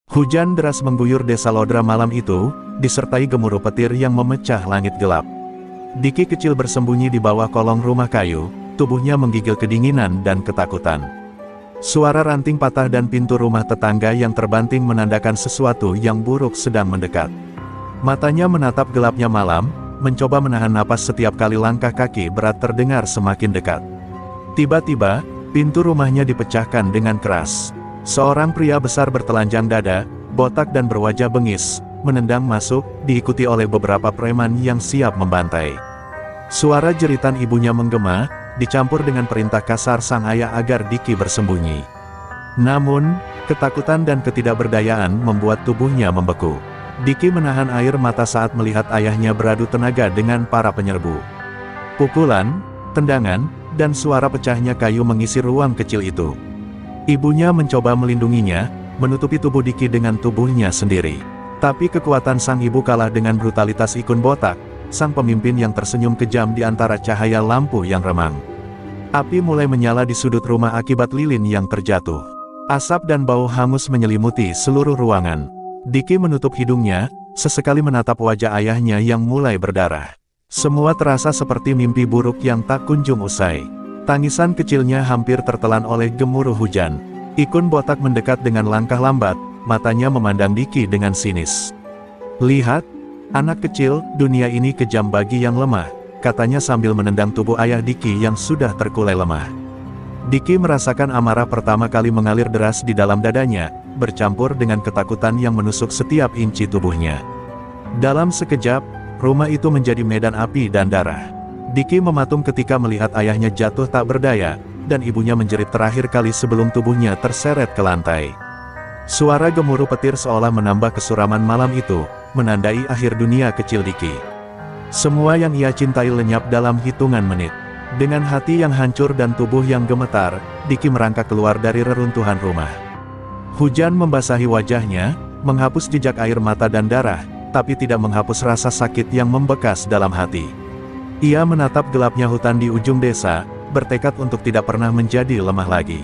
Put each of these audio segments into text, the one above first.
Hujan deras mengguyur desa Lodra malam itu, disertai gemuruh petir yang memecah langit gelap. Diki kecil bersembunyi di bawah kolong rumah kayu, tubuhnya menggigil kedinginan dan ketakutan. Suara ranting patah dan pintu rumah tetangga yang terbanting menandakan sesuatu yang buruk sedang mendekat. Matanya menatap gelapnya malam, mencoba menahan napas setiap kali langkah kaki berat terdengar semakin dekat. Tiba-tiba, pintu rumahnya dipecahkan dengan keras. Seorang pria besar bertelanjang dada, botak dan berwajah bengis, menendang masuk, diikuti oleh beberapa preman yang siap membantai. Suara jeritan ibunya menggema, dicampur dengan perintah kasar sang ayah agar Diki bersembunyi. Namun, ketakutan dan ketidakberdayaan membuat tubuhnya membeku. Diki menahan air mata saat melihat ayahnya beradu tenaga dengan para penyerbu. Pukulan, tendangan, dan suara pecahnya kayu mengisi ruang kecil itu. Ibunya mencoba melindunginya, menutupi tubuh Diki dengan tubuhnya sendiri. Tapi kekuatan sang ibu kalah dengan brutalitas Ikun Botak, sang pemimpin yang tersenyum kejam di antara cahaya lampu yang remang. Api mulai menyala di sudut rumah akibat lilin yang terjatuh. Asap dan bau hangus menyelimuti seluruh ruangan. Diki menutup hidungnya, sesekali menatap wajah ayahnya yang mulai berdarah. Semua terasa seperti mimpi buruk yang tak kunjung usai. Tangisan kecilnya hampir tertelan oleh gemuruh hujan. Ikun Botak mendekat dengan langkah lambat, matanya memandang Diki dengan sinis. "Lihat, anak kecil, dunia ini kejam bagi yang lemah," katanya sambil menendang tubuh ayah Diki yang sudah terkulai lemah. Diki merasakan amarah pertama kali mengalir deras di dalam dadanya, bercampur dengan ketakutan yang menusuk setiap inci tubuhnya. Dalam sekejap, rumah itu menjadi medan api dan darah. Diki mematung ketika melihat ayahnya jatuh tak berdaya, dan ibunya menjerit terakhir kali sebelum tubuhnya terseret ke lantai. Suara gemuruh petir seolah menambah kesuraman malam itu, menandai akhir dunia kecil Diki. Semua yang ia cintai lenyap dalam hitungan menit. Dengan hati yang hancur dan tubuh yang gemetar, Diki merangkak keluar dari reruntuhan rumah. Hujan membasahi wajahnya, menghapus jejak air mata dan darah, tapi tidak menghapus rasa sakit yang membekas dalam hati. Ia menatap gelapnya hutan di ujung desa, bertekad untuk tidak pernah menjadi lemah lagi.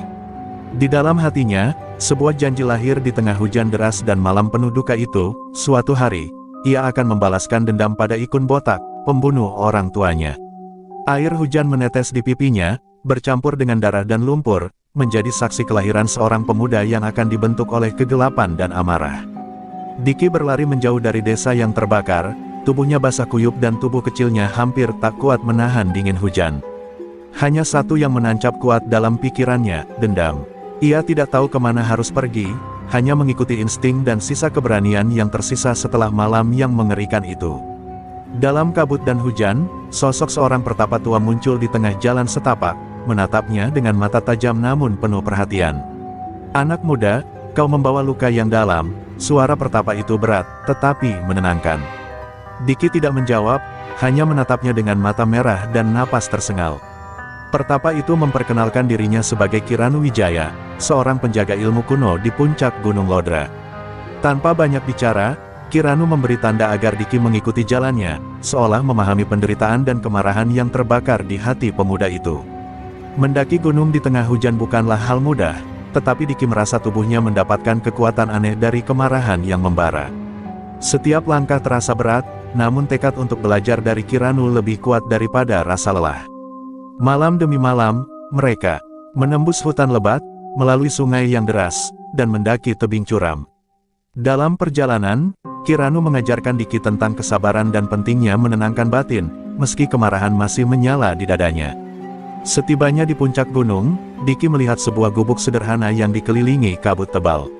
Di dalam hatinya, sebuah janji lahir di tengah hujan deras dan malam penuh duka itu. Suatu hari, ia akan membalaskan dendam pada Ikun Botak, pembunuh orang tuanya. Air hujan menetes di pipinya, bercampur dengan darah dan lumpur, menjadi saksi kelahiran seorang pemuda yang akan dibentuk oleh kegelapan dan amarah. Diki berlari menjauh dari desa yang terbakar, tubuhnya basah kuyup dan tubuh kecilnya hampir tak kuat menahan dingin hujan. Hanya satu yang menancap kuat dalam pikirannya, dendam. Ia tidak tahu kemana harus pergi, hanya mengikuti insting dan sisa keberanian yang tersisa setelah malam yang mengerikan itu. Dalam kabut dan hujan, sosok seorang pertapa tua muncul di tengah jalan setapak, menatapnya dengan mata tajam namun penuh perhatian. "Anak muda, kau membawa luka yang dalam." Suara pertapa itu berat, tetapi menenangkan. Diki tidak menjawab, hanya menatapnya dengan mata merah dan napas tersengal. Pertapa itu memperkenalkan dirinya sebagai Kiranu Wijaya, seorang penjaga ilmu kuno di puncak Gunung Lodra. Tanpa banyak bicara, Kiranu memberi tanda agar Diki mengikuti jalannya, seolah memahami penderitaan dan kemarahan yang terbakar di hati pemuda itu. Mendaki gunung di tengah hujan bukanlah hal mudah, tetapi Diki merasa tubuhnya mendapatkan kekuatan aneh dari kemarahan yang membara. Setiap langkah terasa berat, namun tekad untuk belajar dari Kiranu lebih kuat daripada rasa lelah. Malam demi malam, mereka menembus hutan lebat, melalui sungai yang deras, dan mendaki tebing curam. Dalam perjalanan, Kiranu mengajarkan Diki tentang kesabaran dan pentingnya menenangkan batin, meski kemarahan masih menyala di dadanya. Setibanya di puncak gunung, Diki melihat sebuah gubuk sederhana yang dikelilingi kabut tebal.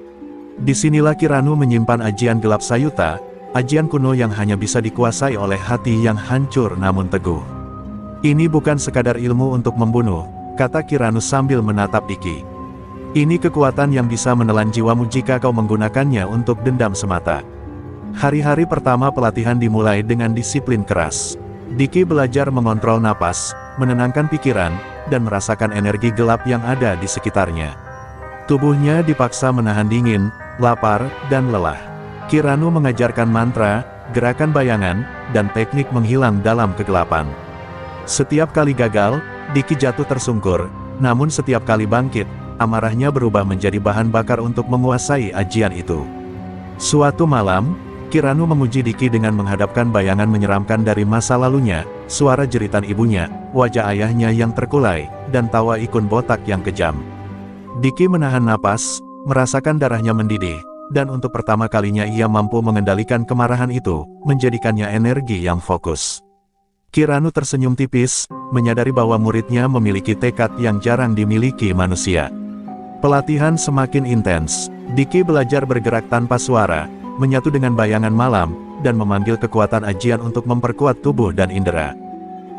Disinilah Kiranu menyimpan ajian gelap Sayuta, ajian kuno yang hanya bisa dikuasai oleh hati yang hancur namun teguh. "Ini bukan sekadar ilmu untuk membunuh," kata Kiranu sambil menatap Diki. "Ini kekuatan yang bisa menelan jiwamu jika kau menggunakannya untuk dendam semata." Hari-hari pertama pelatihan dimulai dengan disiplin keras. Diki belajar mengontrol napas, menenangkan pikiran, dan merasakan energi gelap yang ada di sekitarnya. Tubuhnya dipaksa menahan dingin, lapar, dan lelah. Kiranu mengajarkan mantra, gerakan bayangan, dan teknik menghilang dalam kegelapan. Setiap kali gagal, Diki jatuh tersungkur, namun setiap kali bangkit, amarahnya berubah menjadi bahan bakar untuk menguasai ajian itu. Suatu malam, Kiranu menguji Diki dengan menghadapkan bayangan menyeramkan dari masa lalunya, suara jeritan ibunya, wajah ayahnya yang terkulai, dan tawa ikon botak yang kejam. Diki menahan napas, merasakan darahnya mendidih, dan untuk pertama kalinya ia mampu mengendalikan kemarahan itu, menjadikannya energi yang fokus. Kiranu tersenyum tipis, menyadari bahwa muridnya memiliki tekad yang jarang dimiliki manusia. Pelatihan semakin intens. Diki belajar bergerak tanpa suara, menyatu dengan bayangan malam, dan memanggil kekuatan ajian untuk memperkuat tubuh dan indera.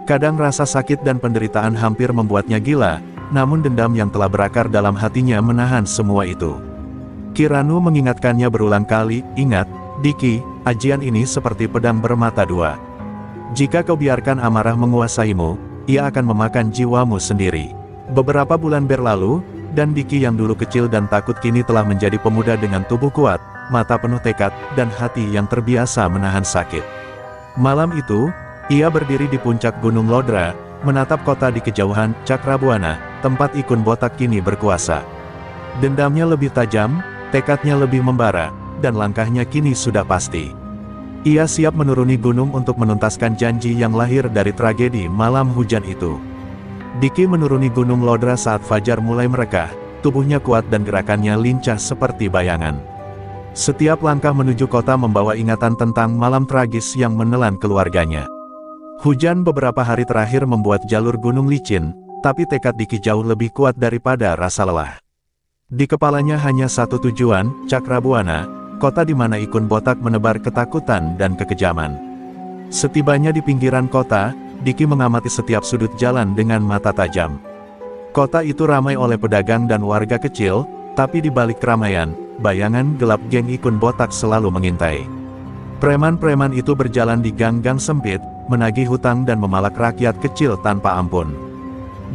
Kadang rasa sakit dan penderitaan hampir membuatnya gila, namun dendam yang telah berakar dalam hatinya menahan semua itu. Kiranu mengingatkannya berulang kali, "Ingat, Diki, ajian ini seperti pedang bermata dua. Jika kau biarkan amarah menguasaimu, ia akan memakan jiwamu sendiri." Beberapa bulan berlalu, dan Diki yang dulu kecil dan takut kini telah menjadi pemuda dengan tubuh kuat, mata penuh tekad, dan hati yang terbiasa menahan sakit. Malam itu, ia berdiri di puncak Gunung Lodra, menatap kota di kejauhan, Cakrabuana, tempat ikon botak kini berkuasa. Dendamnya lebih tajam, tekadnya lebih membara, dan langkahnya kini sudah pasti. Ia siap menuruni gunung untuk menuntaskan janji yang lahir dari tragedi malam hujan itu. Diki menuruni Gunung Lodra saat fajar mulai merekah, tubuhnya kuat dan gerakannya lincah seperti bayangan. Setiap langkah menuju kota membawa ingatan tentang malam tragis yang menelan keluarganya. Hujan beberapa hari terakhir membuat jalur gunung licin, tapi tekad Diki jauh lebih kuat daripada rasa lelah. Di kepalanya hanya satu tujuan, Cakrabuana, kota di mana ikon botak menebar ketakutan dan kekejaman. Setibanya di pinggiran kota, Diki mengamati setiap sudut jalan dengan mata tajam. Kota itu ramai oleh pedagang dan warga kecil, tapi di balik keramaian, bayangan gelap geng ikon botak selalu mengintai. Preman-preman itu berjalan di gang-gang sempit, menagih hutang dan memalak rakyat kecil tanpa ampun.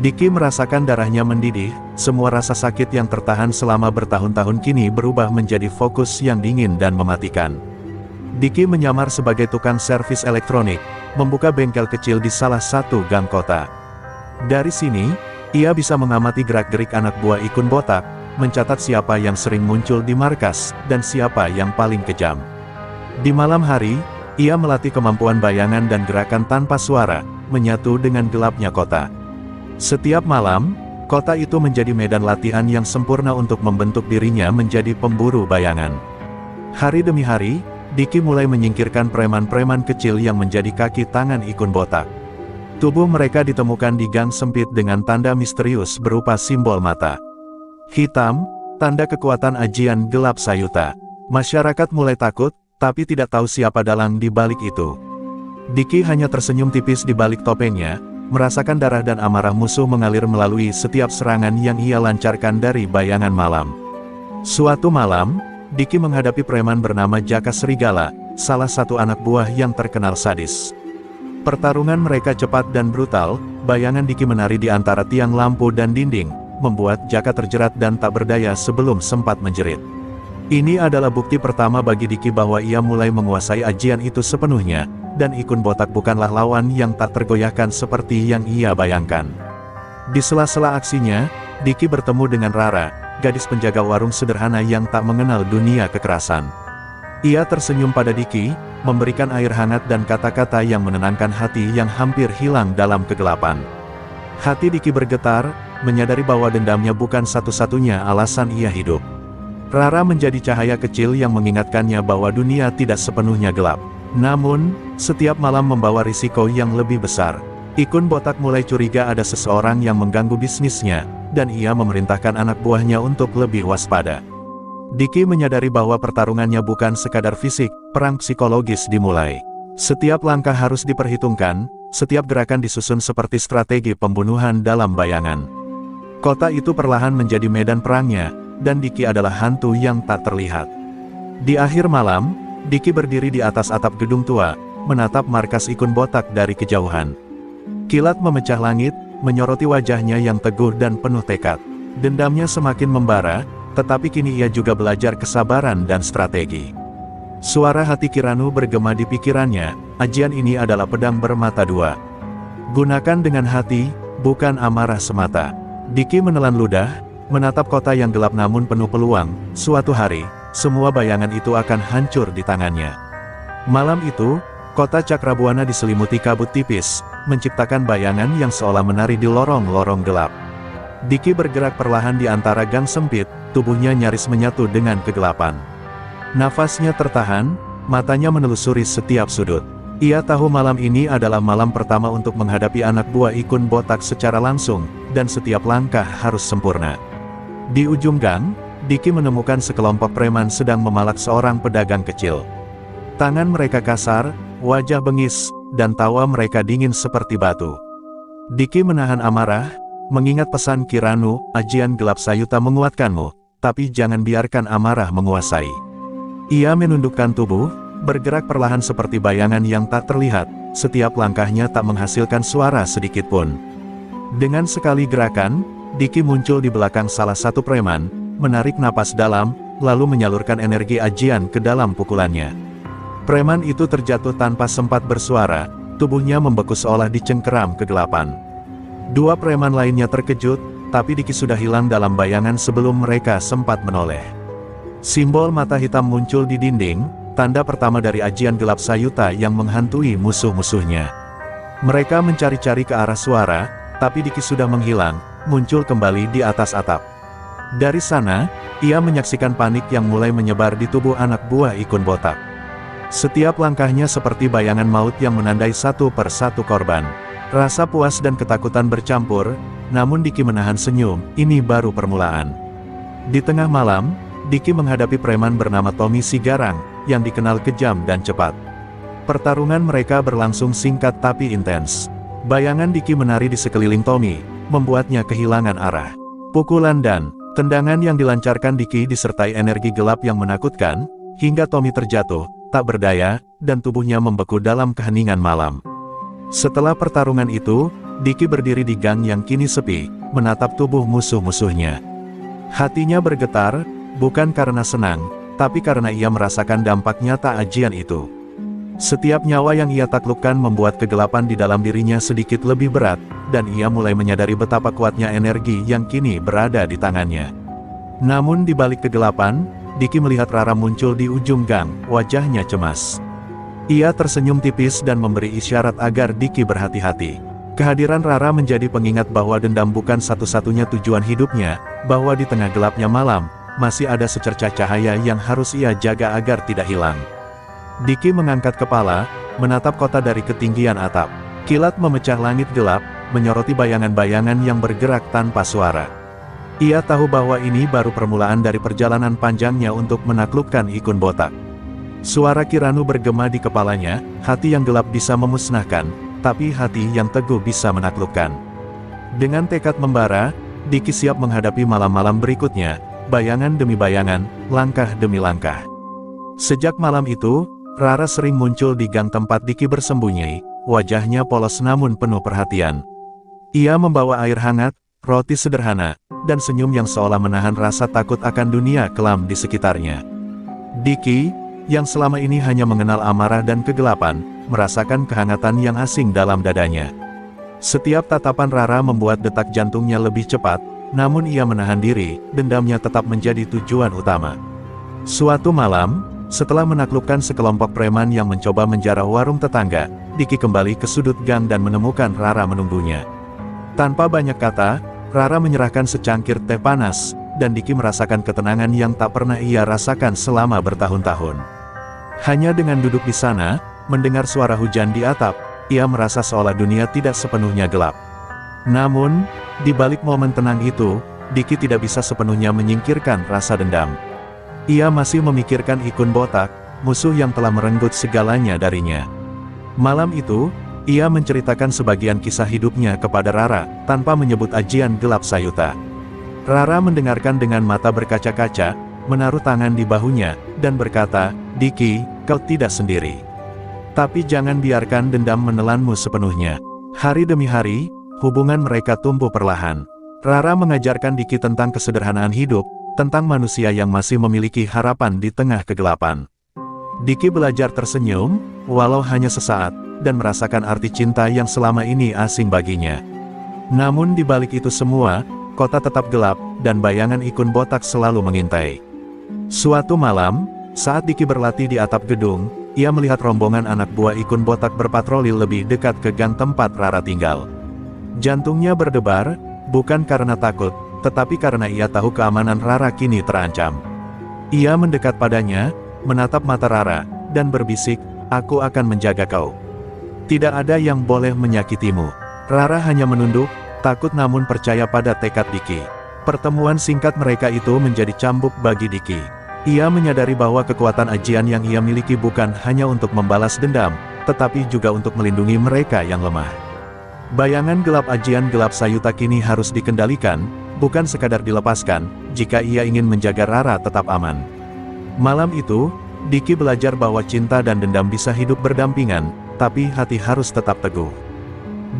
Diki merasakan darahnya mendidih, semua rasa sakit yang tertahan selama bertahun-tahun kini berubah menjadi fokus yang dingin dan mematikan. Diki menyamar sebagai tukang servis elektronik, membuka bengkel kecil di salah satu gang kota. Dari sini, ia bisa mengamati gerak-gerik anak buah ikon botak, mencatat siapa yang sering muncul di markas, dan siapa yang paling kejam. Di malam hari, ia melatih kemampuan bayangan dan gerakan tanpa suara, menyatu dengan gelapnya kota. Setiap malam, kota itu menjadi medan latihan yang sempurna untuk membentuk dirinya menjadi pemburu bayangan. Hari demi hari, Diki mulai menyingkirkan preman-preman kecil yang menjadi kaki tangan ikon botak. Tubuh mereka ditemukan di gang sempit dengan tanda misterius berupa simbol mata hitam, tanda kekuatan ajian gelap Sayuta. Masyarakat mulai takut, tapi tidak tahu siapa dalang di balik itu. Diki hanya tersenyum tipis di balik topengnya, merasakan darah dan amarah musuh mengalir melalui setiap serangan yang ia lancarkan dari bayangan malam. Suatu malam, Diki menghadapi preman bernama Jaka Serigala, salah satu anak buah yang terkenal sadis. Pertarungan mereka cepat dan brutal, bayangan Diki menari di antara tiang lampu dan dinding, membuat Jaka terjerat dan tak berdaya sebelum sempat menjerit. Ini adalah bukti pertama bagi Diki bahwa ia mulai menguasai ajian itu sepenuhnya, dan ikon botak bukanlah lawan yang tak tergoyahkan seperti yang ia bayangkan. Di sela-sela aksinya, Diki bertemu dengan Rara, gadis penjaga warung sederhana yang tak mengenal dunia kekerasan. Ia tersenyum pada Diki, memberikan air hangat dan kata-kata yang menenangkan hati yang hampir hilang dalam kegelapan. Hati Diki bergetar, menyadari bahwa dendamnya bukan satu-satunya alasan ia hidup. Rara menjadi cahaya kecil yang mengingatkannya bahwa dunia tidak sepenuhnya gelap. Namun, setiap malam membawa risiko yang lebih besar. Ikon botak mulai curiga ada seseorang yang mengganggu bisnisnya, dan ia memerintahkan anak buahnya untuk lebih waspada. Diki menyadari bahwa pertarungannya bukan sekadar fisik, perang psikologis dimulai. Setiap langkah harus diperhitungkan, setiap gerakan disusun seperti strategi pembunuhan dalam bayangan. Kota itu perlahan menjadi medan perangnya, dan Diki adalah hantu yang tak terlihat. Di akhir malam, Diki berdiri di atas atap gedung tua, menatap markas ikon botak dari kejauhan. Kilat memecah langit, menyoroti wajahnya yang teguh dan penuh tekad. Dendamnya semakin membara, tetapi kini ia juga belajar kesabaran dan strategi. Suara hati Kiranu bergema di pikirannya, ajian ini adalah pedang bermata dua. Gunakan dengan hati, bukan amarah semata. Diki menelan ludah, menatap kota yang gelap namun penuh peluang. Suatu hari, semua bayangan itu akan hancur di tangannya. Malam itu, kota Cakrabuana diselimuti kabut tipis, menciptakan bayangan yang seolah menari di lorong-lorong gelap. Diki bergerak perlahan di antara gang sempit, tubuhnya nyaris menyatu dengan kegelapan. Nafasnya tertahan, matanya menelusuri setiap sudut. Ia tahu malam ini adalah malam pertama untuk menghadapi anak buah Ikun Botak secara langsung, dan setiap langkah harus sempurna. Di ujung gang, Diki menemukan sekelompok preman sedang memalak seorang pedagang kecil. Tangan mereka kasar, wajah bengis, dan tawa mereka dingin seperti batu. Diki menahan amarah, mengingat pesan Kiranu, ajian gelap Sayuta menguatkanmu, tapi jangan biarkan amarah menguasai. Ia menundukkan tubuh, bergerak perlahan seperti bayangan yang tak terlihat, setiap langkahnya tak menghasilkan suara sedikit pun. Dengan sekali gerakan, Diki muncul di belakang salah satu preman, menarik napas dalam, lalu menyalurkan energi ajian ke dalam pukulannya. Preman itu terjatuh tanpa sempat bersuara, tubuhnya membeku seolah dicengkeram kegelapan. Dua preman lainnya terkejut, tapi Diki sudah hilang dalam bayangan sebelum mereka sempat menoleh. Simbol mata hitam muncul di dinding, tanda pertama dari ajian gelap Sayuta yang menghantui musuh-musuhnya. Mereka mencari-cari ke arah suara, tapi Diki sudah menghilang, muncul kembali di atas atap. Dari sana, ia menyaksikan panik yang mulai menyebar di tubuh anak buah Ikun Botak. Setiap langkahnya seperti bayangan maut yang menandai satu persatu korban. Rasa puas dan ketakutan bercampur, namun Diki menahan senyum, ini baru permulaan. Di tengah malam, Diki menghadapi preman bernama Tommy Sigarang, yang dikenal kejam dan cepat. Pertarungan mereka berlangsung singkat tapi intens. Bayangan Diki menari di sekeliling Tommy, membuatnya kehilangan arah. Pukulan dan tendangan yang dilancarkan Diki disertai energi gelap yang menakutkan, hingga Tommy terjatuh, tak berdaya, dan tubuhnya membeku dalam keheningan malam. Setelah pertarungan itu, Diki berdiri di gang yang kini sepi, menatap tubuh musuh-musuhnya. Hatinya bergetar, bukan karena senang, tapi karena ia merasakan dampak nyata ajian itu. Setiap nyawa yang ia taklukkan membuat kegelapan di dalam dirinya sedikit lebih berat, dan ia mulai menyadari betapa kuatnya energi yang kini berada di tangannya. Namun di balik kegelapan, Diki melihat Rara muncul di ujung gang, wajahnya cemas. Ia tersenyum tipis dan memberi isyarat agar Diki berhati-hati. Kehadiran Rara menjadi pengingat bahwa dendam bukan satu-satunya tujuan hidupnya, bahwa di tengah gelapnya malam, masih ada secercah cahaya yang harus ia jaga agar tidak hilang. Diki mengangkat kepala, menatap kota dari ketinggian atap. Kilat memecah langit gelap, menyoroti bayangan-bayangan yang bergerak tanpa suara. Ia tahu bahwa ini baru permulaan dari perjalanan panjangnya untuk menaklukkan Ikun Botak. Suara Kiranu bergema di kepalanya, hati yang gelap bisa memusnahkan, tapi hati yang teguh bisa menaklukkan. Dengan tekad membara, Diki siap menghadapi malam-malam berikutnya, bayangan demi bayangan, langkah demi langkah. Sejak malam itu, Rara sering muncul di gang tempat Diki bersembunyi, wajahnya polos namun penuh perhatian. Ia membawa air hangat, roti sederhana, dan senyum yang seolah menahan rasa takut akan dunia kelam di sekitarnya. Diki, yang selama ini hanya mengenal amarah dan kegelapan, merasakan kehangatan yang asing dalam dadanya. Setiap tatapan Rara membuat detak jantungnya lebih cepat, namun ia menahan diri, dendamnya tetap menjadi tujuan utama. Suatu malam, setelah menaklukkan sekelompok preman yang mencoba menjarah warung tetangga, Diki kembali ke sudut gang dan menemukan Rara menunggunya. Tanpa banyak kata, Rara menyerahkan secangkir teh panas, dan Diki merasakan ketenangan yang tak pernah ia rasakan selama bertahun-tahun. Hanya dengan duduk di sana, mendengar suara hujan di atap, ia merasa seolah dunia tidak sepenuhnya gelap. Namun, di balik momen tenang itu, Diki tidak bisa sepenuhnya menyingkirkan rasa dendam. Ia masih memikirkan Ikun Botak, musuh yang telah merenggut segalanya darinya. Malam itu, ia menceritakan sebagian kisah hidupnya kepada Rara, tanpa menyebut ajian gelap Sayuta. Rara mendengarkan dengan mata berkaca-kaca, menaruh tangan di bahunya, dan berkata, "Diki, kau tidak sendiri. Tapi jangan biarkan dendam menelanmu sepenuhnya." Hari demi hari, hubungan mereka tumbuh perlahan. Rara mengajarkan Diki tentang kesederhanaan hidup, tentang manusia yang masih memiliki harapan di tengah kegelapan. Diki belajar tersenyum, walau hanya sesaat, dan merasakan arti cinta yang selama ini asing baginya. Namun di balik itu semua, kota tetap gelap, dan bayangan Ikun Botak selalu mengintai. Suatu malam, saat Diki berlatih di atap gedung, ia melihat rombongan anak buah ikun botak berpatroli lebih dekat ke gang tempat Rara tinggal. Jantungnya berdebar, bukan karena takut, tetapi karena ia tahu keamanan Rara kini terancam. Ia mendekat padanya, menatap mata Rara, dan berbisik, "Aku akan menjaga kau. Tidak ada yang boleh menyakitimu." Rara hanya menunduk, takut namun percaya pada tekad Diki. Pertemuan singkat mereka itu menjadi cambuk bagi Diki. Ia menyadari bahwa kekuatan ajian yang ia miliki bukan hanya untuk membalas dendam, tetapi juga untuk melindungi mereka yang lemah. Bayangan gelap ajian gelap Sayuta kini harus dikendalikan, bukan sekadar dilepaskan, jika ia ingin menjaga Rara tetap aman. Malam itu, Diki belajar bahwa cinta dan dendam bisa hidup berdampingan, tapi hati harus tetap teguh.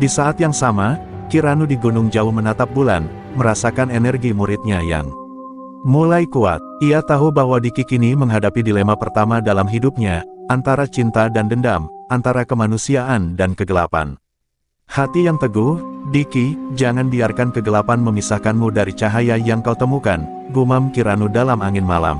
Di saat yang sama, Kiranu di gunung jauh menatap bulan, merasakan energi muridnya yang mulai kuat. Ia tahu bahwa Diki kini menghadapi dilema pertama dalam hidupnya, antara cinta dan dendam, antara kemanusiaan dan kegelapan. Hati yang teguh, Diki, jangan biarkan kegelapan memisahkanmu dari cahaya yang kau temukan, gumam Kiranu dalam angin malam.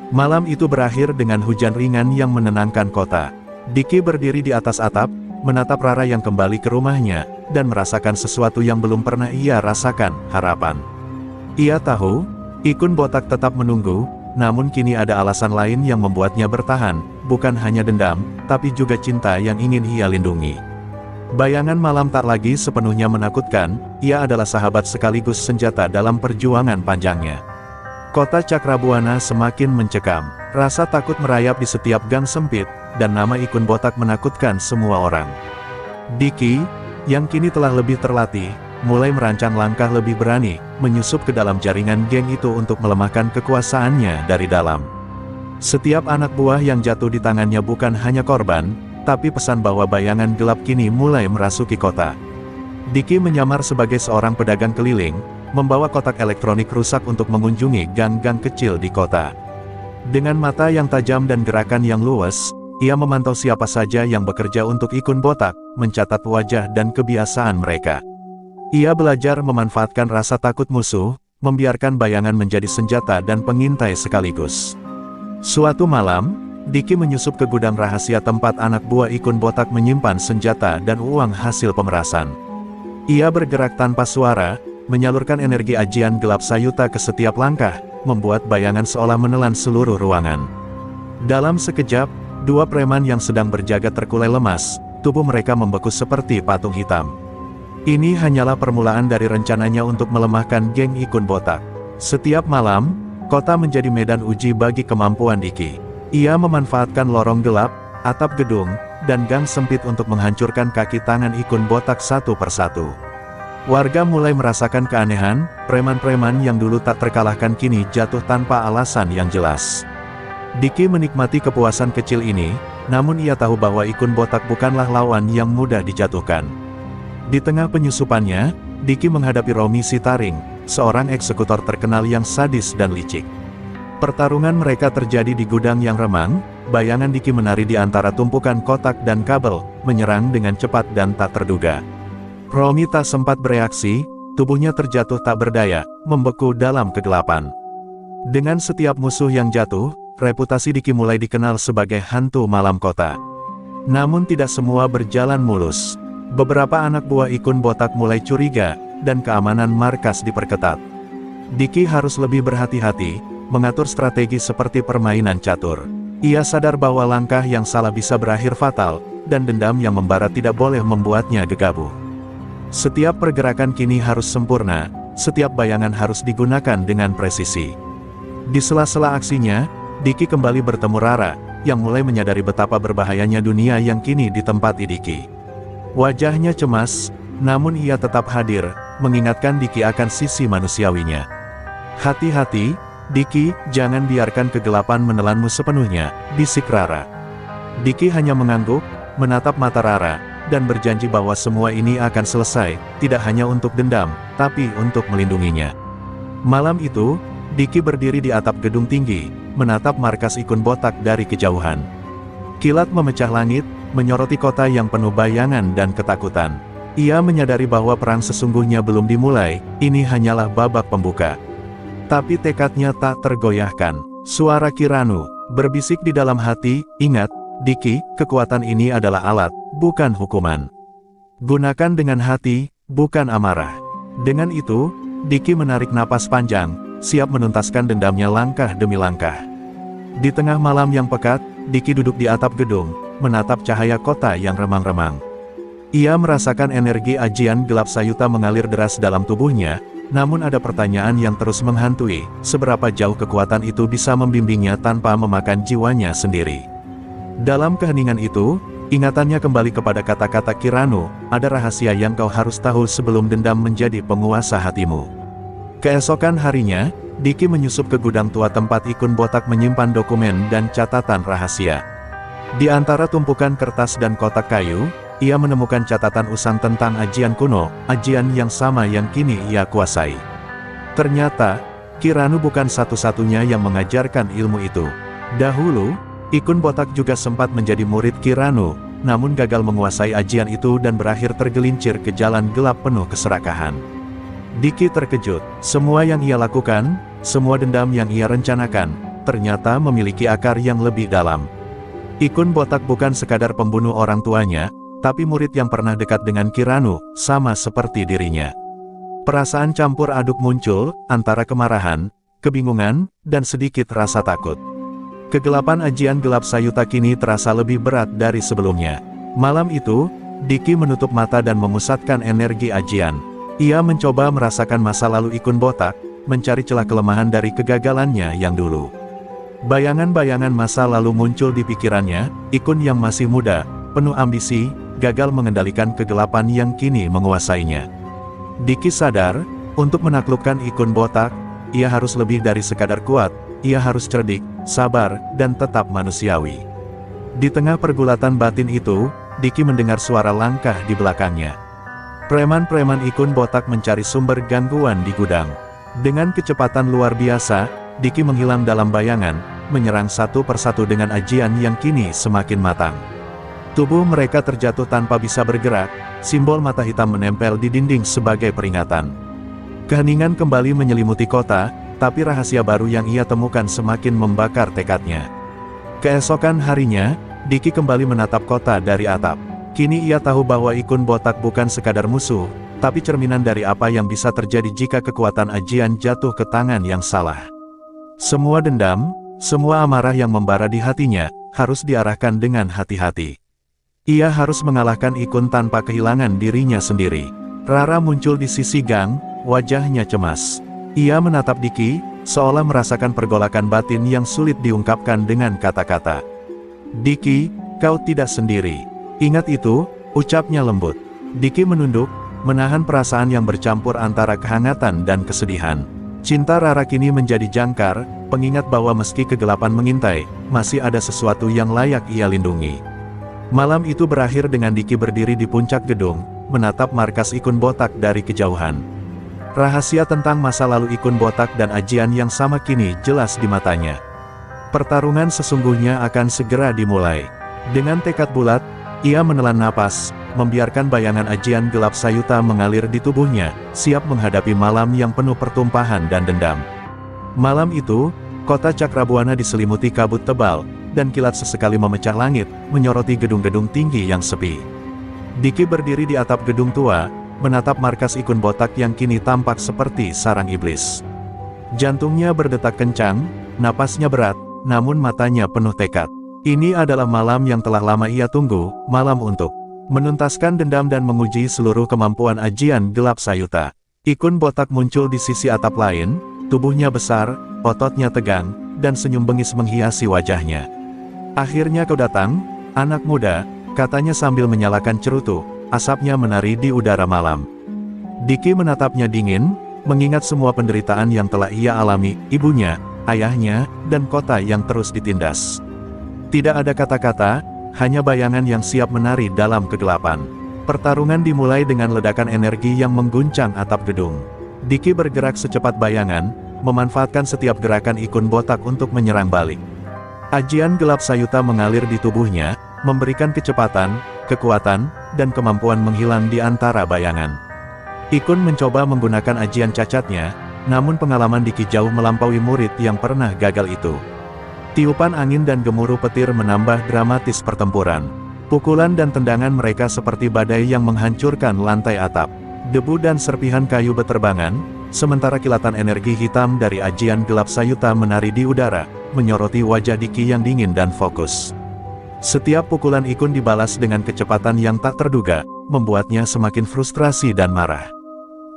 Malam itu berakhir dengan hujan ringan yang menenangkan kota. Diki berdiri di atas atap, menatap Rara yang kembali ke rumahnya, dan merasakan sesuatu yang belum pernah ia rasakan, harapan. Ia tahu, ikun botak tetap menunggu, namun kini ada alasan lain yang membuatnya bertahan, bukan hanya dendam, tapi juga cinta yang ingin ia lindungi. Bayangan malam tak lagi sepenuhnya menakutkan, ia adalah sahabat sekaligus senjata dalam perjuangan panjangnya. Kota Cakrabuana semakin mencekam, rasa takut merayap di setiap gang sempit, dan nama ikun botak menakutkan semua orang. Diki, yang kini telah lebih terlatih, mulai merancang langkah lebih berani, menyusup ke dalam jaringan geng itu untuk melemahkan kekuasaannya dari dalam. Setiap anak buah yang jatuh di tangannya bukan hanya korban, tapi pesan bahwa bayangan gelap kini mulai merasuki kota. Diki menyamar sebagai seorang pedagang keliling, membawa kotak elektronik rusak untuk mengunjungi gang-gang kecil di kota. Dengan mata yang tajam dan gerakan yang luwes, ia memantau siapa saja yang bekerja untuk ikun botak, mencatat wajah dan kebiasaan mereka. Ia belajar memanfaatkan rasa takut musuh, membiarkan bayangan menjadi senjata dan pengintai sekaligus. Suatu malam, Diki menyusup ke gudang rahasia tempat anak buah ikun botak menyimpan senjata dan uang hasil pemerasan. Ia bergerak tanpa suara, menyalurkan energi ajian gelap Sayuta ke setiap langkah, membuat bayangan seolah menelan seluruh ruangan. Dalam sekejap, dua preman yang sedang berjaga terkulai lemas, tubuh mereka membeku seperti patung hitam. Ini hanyalah permulaan dari rencananya untuk melemahkan geng ikun botak. Setiap malam, kota menjadi medan uji bagi kemampuan Diki. Ia memanfaatkan lorong gelap, atap gedung, dan gang sempit untuk menghancurkan kaki tangan ikun botak satu persatu. Warga mulai merasakan keanehan, preman-preman yang dulu tak terkalahkan kini jatuh tanpa alasan yang jelas. Diki menikmati kepuasan kecil ini, namun ia tahu bahwa ikun botak bukanlah lawan yang mudah dijatuhkan. Di tengah penyusupannya, Diki menghadapi Romi Sitaring, seorang eksekutor terkenal yang sadis dan licik. Pertarungan mereka terjadi di gudang yang remang, bayangan Diki menari di antara tumpukan kotak dan kabel, menyerang dengan cepat dan tak terduga. Romi tak sempat bereaksi, tubuhnya terjatuh tak berdaya, membeku dalam kegelapan. Dengan setiap musuh yang jatuh, reputasi Diki mulai dikenal sebagai hantu malam kota. Namun tidak semua berjalan mulus. Beberapa anak buah ikun botak mulai curiga, dan keamanan markas diperketat. Diki harus lebih berhati-hati, mengatur strategi seperti permainan catur. Ia sadar bahwa langkah yang salah bisa berakhir fatal, dan dendam yang membara tidak boleh membuatnya gegabah. Setiap pergerakan kini harus sempurna, setiap bayangan harus digunakan dengan presisi. Di sela-sela aksinya, Diki kembali bertemu Rara, yang mulai menyadari betapa berbahayanya dunia yang kini ditempati Diki. Wajahnya cemas, namun ia tetap hadir, mengingatkan Diki akan sisi manusiawinya. Hati-hati, Diki, jangan biarkan kegelapan menelanmu sepenuhnya, bisik Rara. Diki hanya mengangguk, menatap mata Rara, dan berjanji bahwa semua ini akan selesai, tidak hanya untuk dendam, tapi untuk melindunginya. Malam itu, Diki berdiri di atap gedung tinggi, menatap markas ikun botak dari kejauhan. Kilat memecah langit, menyoroti kota yang penuh bayangan dan ketakutan. Ia menyadari bahwa perang sesungguhnya belum dimulai, ini hanyalah babak pembuka. Tapi tekadnya tak tergoyahkan. Suara Kiranu berbisik di dalam hati, "Ingat, Diki, kekuatan ini adalah alat, bukan hukuman. Gunakan dengan hati, bukan amarah." Dengan itu, Diki menarik napas panjang, siap menuntaskan dendamnya langkah demi langkah. Di tengah malam yang pekat, Diki duduk di atap gedung, menatap cahaya kota yang remang-remang. Ia merasakan energi ajian gelap Sayuta mengalir deras dalam tubuhnya, namun ada pertanyaan yang terus menghantui, seberapa jauh kekuatan itu bisa membimbingnya tanpa memakan jiwanya sendiri. Dalam keheningan itu, ingatannya kembali kepada kata-kata Kiranu, "Ada rahasia yang kau harus tahu sebelum dendam menjadi penguasa hatimu." Keesokan harinya, Diki menyusup ke gudang tua tempat Ikun Botak menyimpan dokumen dan catatan rahasia. Di antara tumpukan kertas dan kotak kayu, ia menemukan catatan usang tentang ajian kuno, ajian yang sama yang kini ia kuasai. Ternyata, Kiranu bukan satu-satunya yang mengajarkan ilmu itu. Dahulu, Ikun Botak juga sempat menjadi murid Kiranu, namun gagal menguasai ajian itu dan berakhir tergelincir ke jalan gelap penuh keserakahan. Diki terkejut, semua yang ia lakukan, semua dendam yang ia rencanakan, ternyata memiliki akar yang lebih dalam. Ikun Botak bukan sekadar pembunuh orang tuanya, tapi murid yang pernah dekat dengan Kiranu, sama seperti dirinya. Perasaan campur aduk muncul, antara kemarahan, kebingungan, dan sedikit rasa takut. Kegelapan ajian gelap Sayuta kini terasa lebih berat dari sebelumnya. Malam itu, Diki menutup mata dan memusatkan energi ajian. Ia mencoba merasakan masa lalu Ikun Botak, mencari celah kelemahan dari kegagalannya yang dulu. Bayangan-bayangan masa lalu muncul di pikirannya, Ikun yang masih muda, penuh ambisi, gagal mengendalikan kegelapan yang kini menguasainya. Diki sadar, untuk menaklukkan Ikun Botak, ia harus lebih dari sekadar kuat, ia harus cerdik, sabar, dan tetap manusiawi. Di tengah pergulatan batin itu, Diki mendengar suara langkah di belakangnya. Preman-preman Ikun Botak mencari sumber gangguan di gudang. Dengan kecepatan luar biasa, Diki menghilang dalam bayangan, menyerang satu persatu dengan ajian yang kini semakin matang. Tubuh mereka terjatuh tanpa bisa bergerak, simbol mata hitam menempel di dinding sebagai peringatan. Keheningan kembali menyelimuti kota, tapi rahasia baru yang ia temukan semakin membakar tekadnya. Keesokan harinya, Diki kembali menatap kota dari atap. Kini ia tahu bahwa Ikun Botak bukan sekadar musuh, tapi cerminan dari apa yang bisa terjadi jika kekuatan ajian jatuh ke tangan yang salah. Semua dendam, semua amarah yang membara di hatinya, harus diarahkan dengan hati-hati. Ia harus mengalahkan Ikun tanpa kehilangan dirinya sendiri. Rara muncul di sisi gang, wajahnya cemas. Ia menatap Diki, seolah merasakan pergolakan batin yang sulit diungkapkan dengan kata-kata. "Diki, kau tidak sendiri. Ingat itu," ucapnya lembut. Diki menunduk, menahan perasaan yang bercampur antara kehangatan dan kesedihan. Cinta Rara kini menjadi jangkar, pengingat bahwa meski kegelapan mengintai, masih ada sesuatu yang layak ia lindungi. Malam itu berakhir dengan Diki berdiri di puncak gedung, menatap markas Ikun Botak dari kejauhan. Rahasia tentang masa lalu Ikun Botak dan ajian yang sama kini jelas di matanya. Pertarungan sesungguhnya akan segera dimulai. Dengan tekad bulat, ia menelan napas, membiarkan bayangan ajian gelap Sayuta mengalir di tubuhnya, siap menghadapi malam yang penuh pertumpahan dan dendam. Malam itu, kota Cakrabuana diselimuti kabut tebal, dan kilat sesekali memecah langit, menyoroti gedung-gedung tinggi yang sepi. Diki berdiri di atap gedung tua, menatap markas Ikun Botak yang kini tampak seperti sarang iblis. Jantungnya berdetak kencang, napasnya berat, namun matanya penuh tekad. Ini adalah malam yang telah lama ia tunggu, malam untuk menuntaskan dendam dan menguji seluruh kemampuan ajian gelap Sayuta. Ikun Botak muncul di sisi atap lain, tubuhnya besar, ototnya tegang, dan senyum bengis menghiasi wajahnya. "Akhirnya kau datang, anak muda," katanya sambil menyalakan cerutu, asapnya menari di udara malam. Diki menatapnya dingin, mengingat semua penderitaan yang telah ia alami, ibunya, ayahnya, dan kota yang terus ditindas. Tidak ada kata-kata, hanya bayangan yang siap menari dalam kegelapan. Pertarungan dimulai dengan ledakan energi yang mengguncang atap gedung. Diki bergerak secepat bayangan, memanfaatkan setiap gerakan Ikun Botak untuk menyerang balik. Ajian gelap Sayuta mengalir di tubuhnya, memberikan kecepatan, kekuatan, dan kemampuan menghilang di antara bayangan. Ikun mencoba menggunakan ajian cacatnya, namun pengalaman Diki jauh melampaui murid yang pernah gagal itu. Tiupan angin dan gemuruh petir menambah dramatis pertempuran. Pukulan dan tendangan mereka seperti badai yang menghancurkan lantai atap. Debu dan serpihan kayu beterbangan, sementara kilatan energi hitam dari ajian gelap Sayuta menari di udara, menyoroti wajah Diki yang dingin dan fokus. Setiap pukulan Ikun dibalas dengan kecepatan yang tak terduga, membuatnya semakin frustrasi dan marah.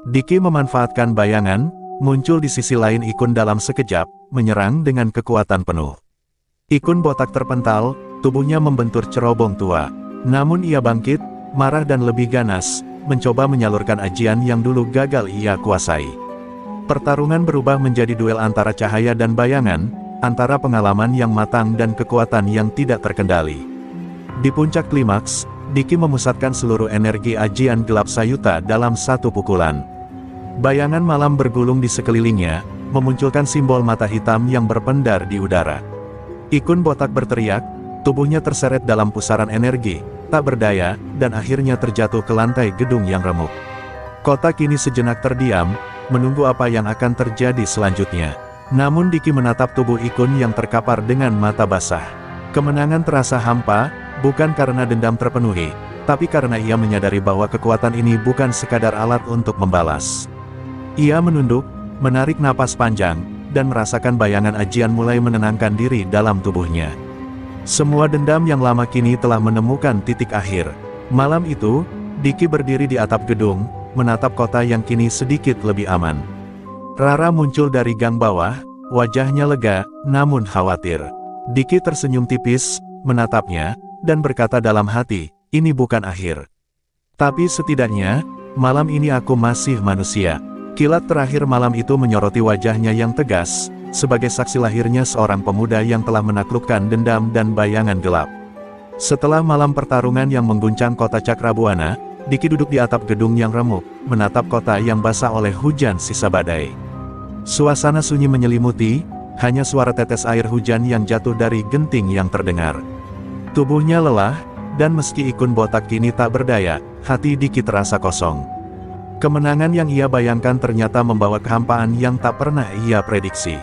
Diki memanfaatkan bayangan, muncul di sisi lain Ikun dalam sekejap, menyerang dengan kekuatan penuh. Ikun botak terpental, tubuhnya membentur cerobong tua. Namun ia bangkit, marah dan lebih ganas, mencoba menyalurkan ajian yang dulu gagal ia kuasai. Pertarungan berubah menjadi duel antara cahaya dan bayangan, antara pengalaman yang matang dan kekuatan yang tidak terkendali. Di puncak klimaks, Diki memusatkan seluruh energi ajian gelap Sayuta dalam satu pukulan. Bayangan malam bergulung di sekelilingnya, memunculkan simbol mata hitam yang berpendar di udara. Ikun botak berteriak, tubuhnya terseret dalam pusaran energi, tak berdaya, dan akhirnya terjatuh ke lantai gedung yang remuk. Kota kini sejenak terdiam, menunggu apa yang akan terjadi selanjutnya. Namun Diki menatap tubuh Ikun yang terkapar dengan mata basah. Kemenangan terasa hampa, bukan karena dendam terpenuhi, tapi karena ia menyadari bahwa kekuatan ini bukan sekadar alat untuk membalas. Ia menunduk, menarik napas panjang, dan merasakan bayangan ajian mulai menenangkan diri dalam tubuhnya. Semua dendam yang lama kini telah menemukan titik akhir. Malam itu, Diki berdiri di atap gedung, menatap kota yang kini sedikit lebih aman. Rara muncul dari gang bawah, wajahnya lega, namun khawatir. Diki tersenyum tipis, menatapnya, dan berkata dalam hati, ini bukan akhir. Tapi setidaknya, malam ini aku masih manusia. Kilat terakhir malam itu menyoroti wajahnya yang tegas, sebagai saksi lahirnya seorang pemuda yang telah menaklukkan dendam dan bayangan gelap. Setelah malam pertarungan yang mengguncang kota Cakrabuana, Diki duduk di atap gedung yang remuk, menatap kota yang basah oleh hujan sisa badai. Suasana sunyi menyelimuti, hanya suara tetes air hujan yang jatuh dari genting yang terdengar. Tubuhnya lelah, dan meski Ikun botak kini tak berdaya, hati Diki terasa kosong. Kemenangan yang ia bayangkan ternyata membawa kehampaan yang tak pernah ia prediksi.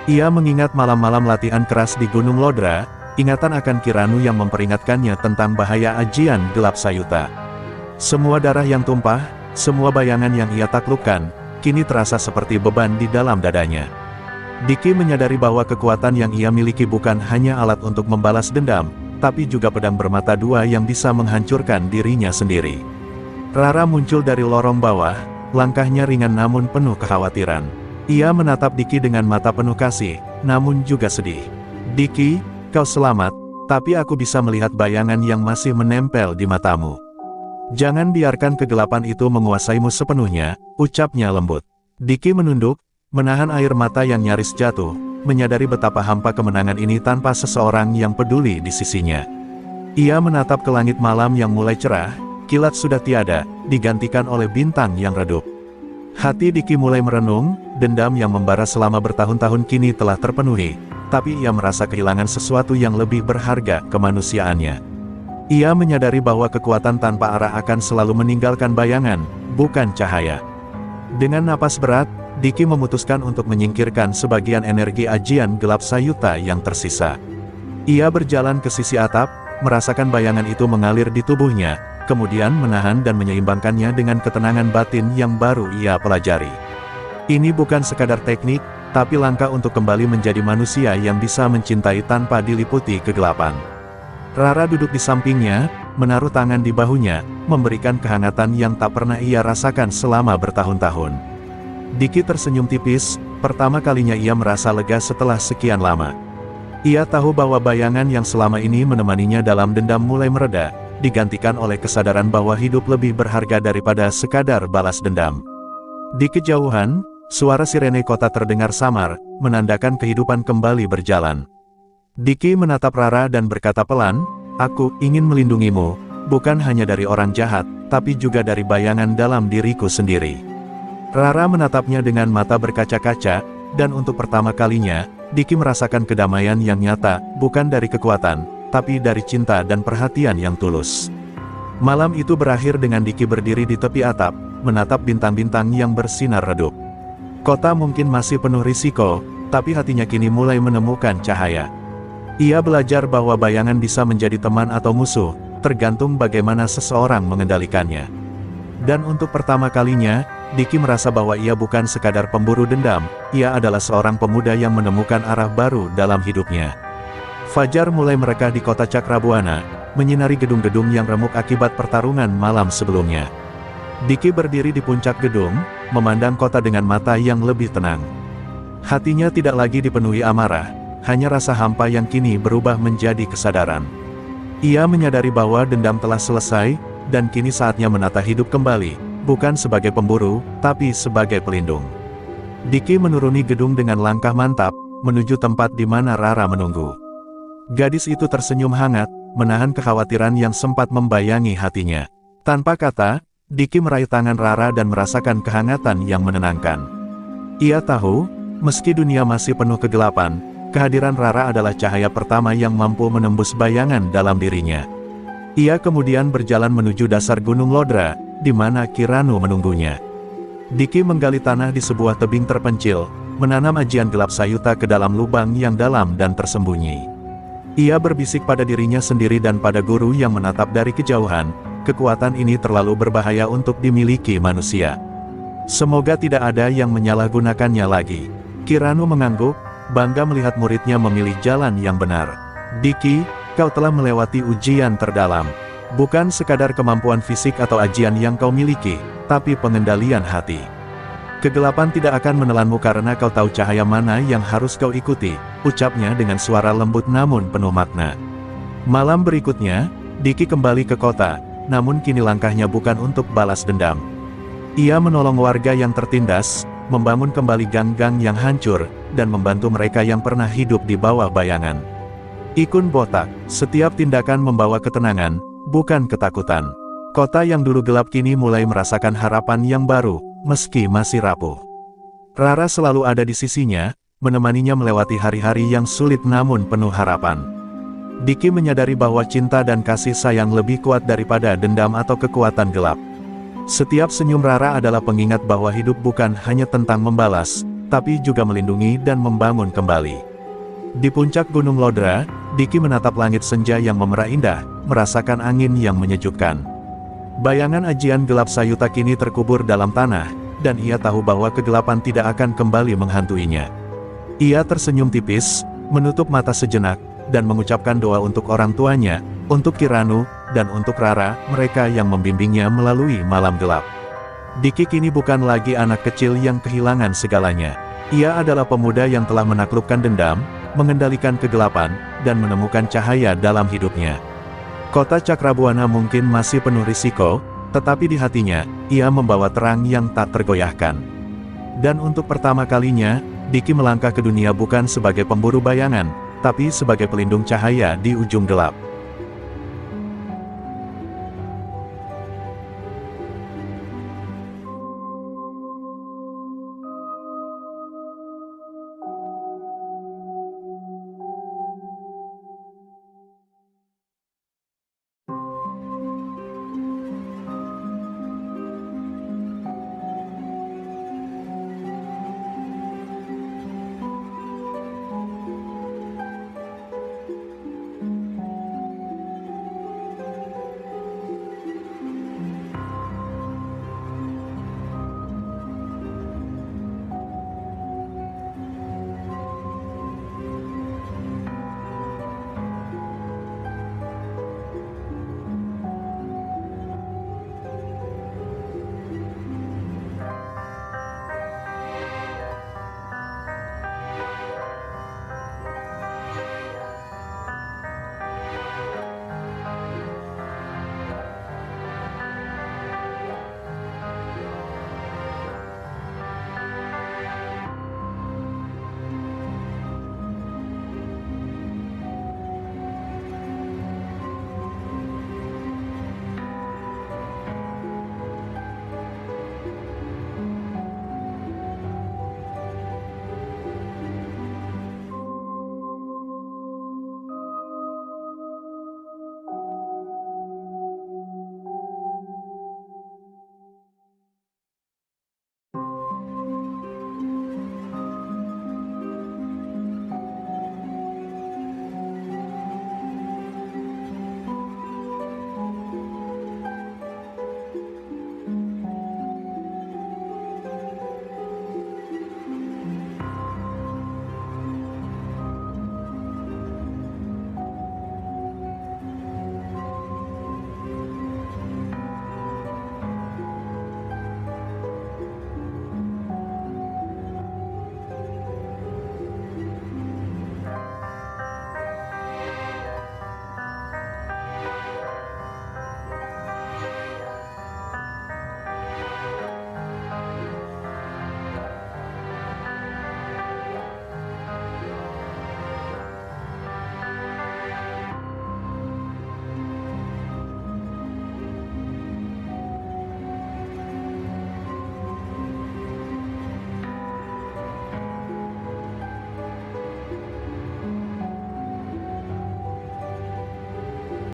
Ia mengingat malam-malam latihan keras di Gunung Lodra, ingatan akan Kiranu yang memperingatkannya tentang bahaya ajian gelap Sayuta. Semua darah yang tumpah, semua bayangan yang ia taklukkan, kini terasa seperti beban di dalam dadanya. Diki menyadari bahwa kekuatan yang ia miliki bukan hanya alat untuk membalas dendam, tapi juga pedang bermata dua yang bisa menghancurkan dirinya sendiri. Rara muncul dari lorong bawah, langkahnya ringan namun penuh kekhawatiran. Ia menatap Diki dengan mata penuh kasih, namun juga sedih. Diki, kau selamat, tapi aku bisa melihat bayangan yang masih menempel di matamu. Jangan biarkan kegelapan itu menguasaimu sepenuhnya, ucapnya lembut. Diki menunduk, menahan air mata yang nyaris jatuh, menyadari betapa hampa kemenangan ini tanpa seseorang yang peduli di sisinya. Ia menatap ke langit malam yang mulai cerah, kilat sudah tiada, digantikan oleh bintang yang redup. Hati Diki mulai merenung, dendam yang membara selama bertahun-tahun kini telah terpenuhi, tapi ia merasa kehilangan sesuatu yang lebih berharga, kemanusiaannya. Ia menyadari bahwa kekuatan tanpa arah akan selalu meninggalkan bayangan, bukan cahaya. Dengan napas berat, Diki memutuskan untuk menyingkirkan sebagian energi ajian gelap Sayuta yang tersisa. Ia berjalan ke sisi atap, merasakan bayangan itu mengalir di tubuhnya, kemudian menahan dan menyeimbangkannya dengan ketenangan batin yang baru ia pelajari. Ini bukan sekadar teknik, tapi langkah untuk kembali menjadi manusia yang bisa mencintai tanpa diliputi kegelapan. Rara duduk di sampingnya, menaruh tangan di bahunya, memberikan kehangatan yang tak pernah ia rasakan selama bertahun-tahun. Diki tersenyum tipis, pertama kalinya ia merasa lega setelah sekian lama. Ia tahu bahwa bayangan yang selama ini menemaninya dalam dendam mulai mereda, digantikan oleh kesadaran bahwa hidup lebih berharga daripada sekadar balas dendam. Di kejauhan, suara sirene kota terdengar samar, menandakan kehidupan kembali berjalan. Diki menatap Rara dan berkata pelan, aku ingin melindungimu, bukan hanya dari orang jahat, tapi juga dari bayangan dalam diriku sendiri. Rara menatapnya dengan mata berkaca-kaca, dan untuk pertama kalinya, Diki merasakan kedamaian yang nyata, bukan dari kekuatan, tapi dari cinta dan perhatian yang tulus. Malam itu berakhir dengan Diki berdiri di tepi atap, menatap bintang-bintang yang bersinar redup. Kota mungkin masih penuh risiko, tapi hatinya kini mulai menemukan cahaya. Ia belajar bahwa bayangan bisa menjadi teman atau musuh, tergantung bagaimana seseorang mengendalikannya. Dan untuk pertama kalinya, Diki merasa bahwa ia bukan sekadar pemburu dendam, ia adalah seorang pemuda yang menemukan arah baru dalam hidupnya. Fajar mulai merekah di kota Cakrabuana, menyinari gedung-gedung yang remuk akibat pertarungan malam sebelumnya. Diki berdiri di puncak gedung, memandang kota dengan mata yang lebih tenang. Hatinya tidak lagi dipenuhi amarah, hanya rasa hampa yang kini berubah menjadi kesadaran. Ia menyadari bahwa dendam telah selesai, dan kini saatnya menata hidup kembali. Bukan sebagai pemburu, tapi sebagai pelindung. Diki menuruni gedung dengan langkah mantap, menuju tempat di mana Rara menunggu. Gadis itu tersenyum hangat, menahan kekhawatiran yang sempat membayangi hatinya. Tanpa kata, Diki meraih tangan Rara dan merasakan kehangatan yang menenangkan. Ia tahu, meski dunia masih penuh kegelapan, kehadiran Rara adalah cahaya pertama yang mampu menembus bayangan dalam dirinya. Ia kemudian berjalan menuju dasar Gunung Lodra, di mana Kiranu menunggunya. Diki menggali tanah di sebuah tebing terpencil, menanam ajian gelap sayuta ke dalam lubang yang dalam dan tersembunyi. Ia berbisik pada dirinya sendiri dan pada guru yang menatap dari kejauhan, kekuatan ini terlalu berbahaya untuk dimiliki manusia. Semoga tidak ada yang menyalahgunakannya lagi. Kiranu mengangguk, bangga melihat muridnya memilih jalan yang benar. Diki, kau telah melewati ujian terdalam. Bukan sekadar kemampuan fisik atau ajian yang kau miliki, tapi pengendalian hati. Kegelapan tidak akan menelanmu karena kau tahu cahaya mana yang harus kau ikuti, ucapnya dengan suara lembut namun penuh makna. Malam berikutnya, Diki kembali ke kota, namun kini langkahnya bukan untuk balas dendam. Ia menolong warga yang tertindas, membangun kembali gang-gang yang hancur, dan membantu mereka yang pernah hidup di bawah bayangan. Ikun botak, setiap tindakan membawa ketenangan, bukan ketakutan. Kota yang dulu gelap kini mulai merasakan harapan yang baru, meski masih rapuh. Rara selalu ada di sisinya, menemaninya melewati hari-hari yang sulit namun penuh harapan. Diki menyadari bahwa cinta dan kasih sayang lebih kuat daripada dendam atau kekuatan gelap. Setiap senyum Rara adalah pengingat bahwa hidup bukan hanya tentang membalas, tapi juga melindungi dan membangun kembali. Di puncak Gunung Lodra, Diki menatap langit senja yang memerah indah, merasakan angin yang menyejukkan. Bayangan ajian gelap sayuta kini terkubur dalam tanah, dan ia tahu bahwa kegelapan tidak akan kembali menghantuinya. Ia tersenyum tipis, menutup mata sejenak, dan mengucapkan doa untuk orang tuanya, untuk Kiranu, dan untuk Rara, mereka yang membimbingnya melalui malam gelap. Diki kini bukan lagi anak kecil yang kehilangan segalanya. Ia adalah pemuda yang telah menaklukkan dendam, mengendalikan kegelapan, dan menemukan cahaya dalam hidupnya. Kota Cakrabuana mungkin masih penuh risiko, tetapi di hatinya, ia membawa terang yang tak tergoyahkan. Dan untuk pertama kalinya, Diki melangkah ke dunia bukan sebagai pemburu bayangan, tapi sebagai pelindung cahaya di ujung gelap.